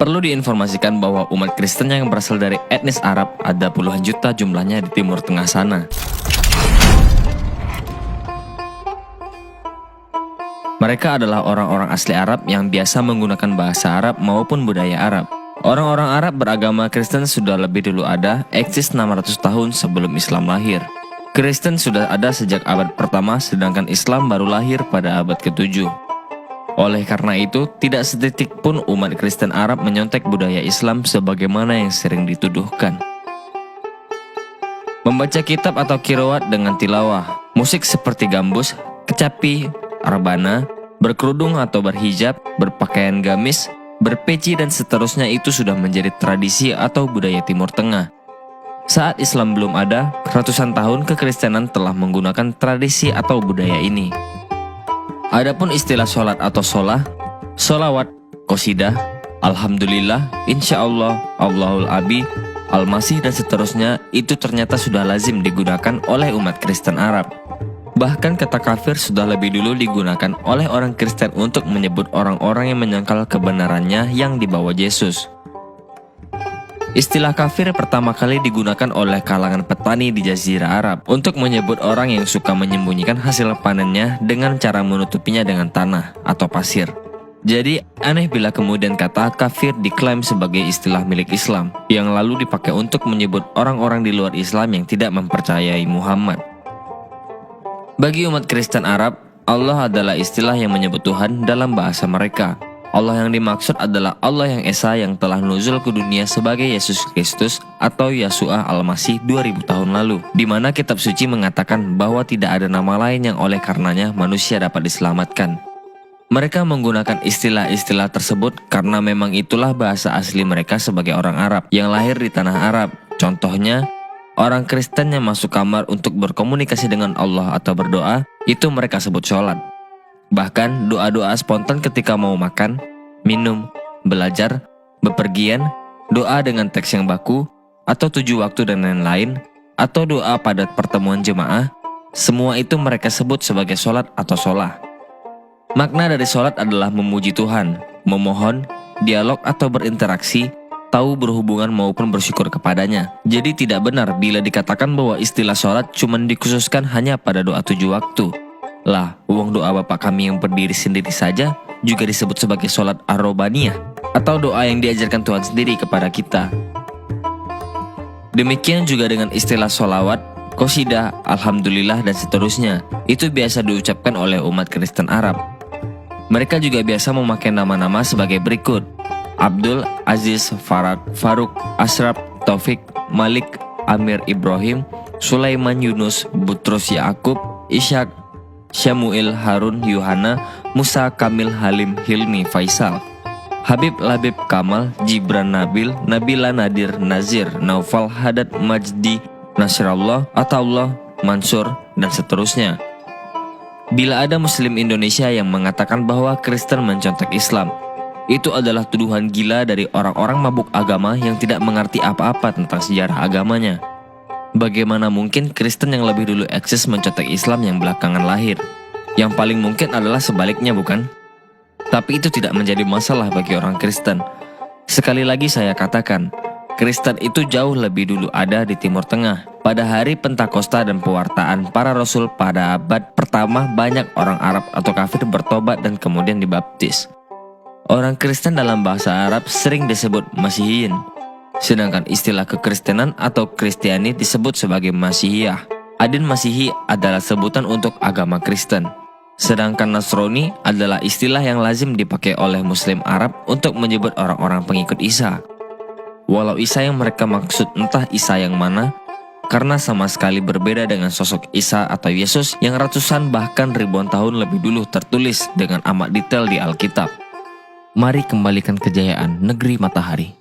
Perlu diinformasikan bahwa umat Kristen yang berasal dari etnis Arab ada puluhan juta jumlahnya di Timur Tengah sana. Mereka adalah orang-orang asli Arab yang biasa menggunakan bahasa Arab maupun budaya Arab. Orang-orang Arab beragama Kristen sudah lebih dulu ada, eksis 600 tahun sebelum Islam lahir. Kristen sudah ada sejak abad pertama, sedangkan Islam baru lahir pada abad ke-7. Oleh karena itu, tidak setitik pun umat Kristen Arab menyontek budaya Islam sebagaimana yang sering dituduhkan. Membaca kitab atau qiraat dengan tilawah, musik seperti gambus, kecapi, rebana, berkerudung atau berhijab, berpakaian gamis, berpeci dan seterusnya itu sudah menjadi tradisi atau budaya Timur Tengah. Saat Islam belum ada, ratusan tahun kekristenan telah menggunakan tradisi atau budaya ini. Adapun istilah sholat atau sholah, sholawat, qosidah, alhamdulillah, insyaallah, Allahul abi, al-masih dan seterusnya itu ternyata sudah lazim digunakan oleh umat Kristen Arab. Bahkan kata kafir sudah lebih dulu digunakan oleh orang Kristen untuk menyebut orang-orang yang menyangkal kebenarannya yang dibawa Yesus. Istilah kafir pertama kali digunakan oleh kalangan petani di Jazirah Arab untuk menyebut orang yang suka menyembunyikan hasil panennya dengan cara menutupinya dengan tanah atau pasir. Jadi aneh bila kemudian kata kafir diklaim sebagai istilah milik Islam yang lalu dipakai untuk menyebut orang-orang di luar Islam yang tidak mempercayai Muhammad. Bagi umat Kristen Arab, Allah adalah istilah yang menyebut Tuhan dalam bahasa mereka. Allah yang dimaksud adalah Allah yang Esa yang telah nuzul ke dunia sebagai Yesus Kristus atau Yeshua Al-Masih 2000 tahun lalu, di mana kitab suci mengatakan bahwa tidak ada nama lain yang oleh karenanya manusia dapat diselamatkan. Mereka menggunakan istilah-istilah tersebut karena memang itulah bahasa asli mereka sebagai orang Arab yang lahir di tanah Arab. Contohnya, orang Kristen yang masuk kamar untuk berkomunikasi dengan Allah atau berdoa, itu mereka sebut sholat. Bahkan doa-doa spontan ketika mau makan, minum, belajar, bepergian, doa dengan teks yang baku, atau 7 waktu dan lain-lain, atau doa pada pertemuan jemaah, semua itu mereka sebut sebagai sholat atau sholah. Makna dari sholat adalah memuji Tuhan, memohon, dialog atau berinteraksi, tahu berhubungan maupun bersyukur kepadanya. Jadi tidak benar bila dikatakan bahwa istilah sholat cuma dikhususkan hanya pada doa 7 waktu. Lah, uang doa Bapa kami yang berdiri sendiri saja juga disebut sebagai sholat ar-robaniyah atau doa yang diajarkan Tuhan sendiri kepada kita. Demikian juga dengan istilah sholawat, qosidah, alhamdulillah dan seterusnya. Itu biasa diucapkan oleh umat Kristen Arab. Mereka juga biasa memakai nama-nama sebagai berikut: Abdul, Aziz, Faruk, Ashraf, Taufik, Malik, Amir Ibrahim, Sulaiman Yunus, Butrus Yaakub, Ishak, Syamuil, Harun, Yuhana, Musa, Kamil, Halim, Hilmi, Faisal, Habib, Labib, Kamal, Jibran, Nabil, Nabila, Nadir, Nazir, Naufal, Hadad, Majdi, Nasrallah, Ataullah, Mansur, dan seterusnya. Bila ada Muslim Indonesia yang mengatakan bahwa Kristen mencontek Islam, itu adalah tuduhan gila dari orang-orang mabuk agama yang tidak mengerti apa-apa tentang sejarah agamanya. Bagaimana mungkin Kristen yang lebih dulu eksis mencontek Islam yang belakangan lahir? Yang paling mungkin adalah sebaliknya, bukan? Tapi itu tidak menjadi masalah bagi orang Kristen. Sekali lagi saya katakan, Kristen itu jauh lebih dulu ada di Timur Tengah. Pada hari Pentakosta dan pewartaan para Rasul pada abad pertama, banyak orang Arab atau kafir bertobat dan kemudian dibaptis. Orang Kristen dalam bahasa Arab sering disebut Masihiyin. Sedangkan istilah kekristenan atau Kristiani disebut sebagai Masihiyah. Adin Masihi adalah sebutan untuk agama Kristen. Sedangkan Nasrani adalah istilah yang lazim dipakai oleh Muslim Arab untuk menyebut orang-orang pengikut Isa. Walau Isa yang mereka maksud entah Isa yang mana, karena sama sekali berbeda dengan sosok Isa atau Yesus yang ratusan bahkan ribuan tahun lebih dulu tertulis dengan amat detail di Alkitab. Mari kembalikan kejayaan negeri matahari.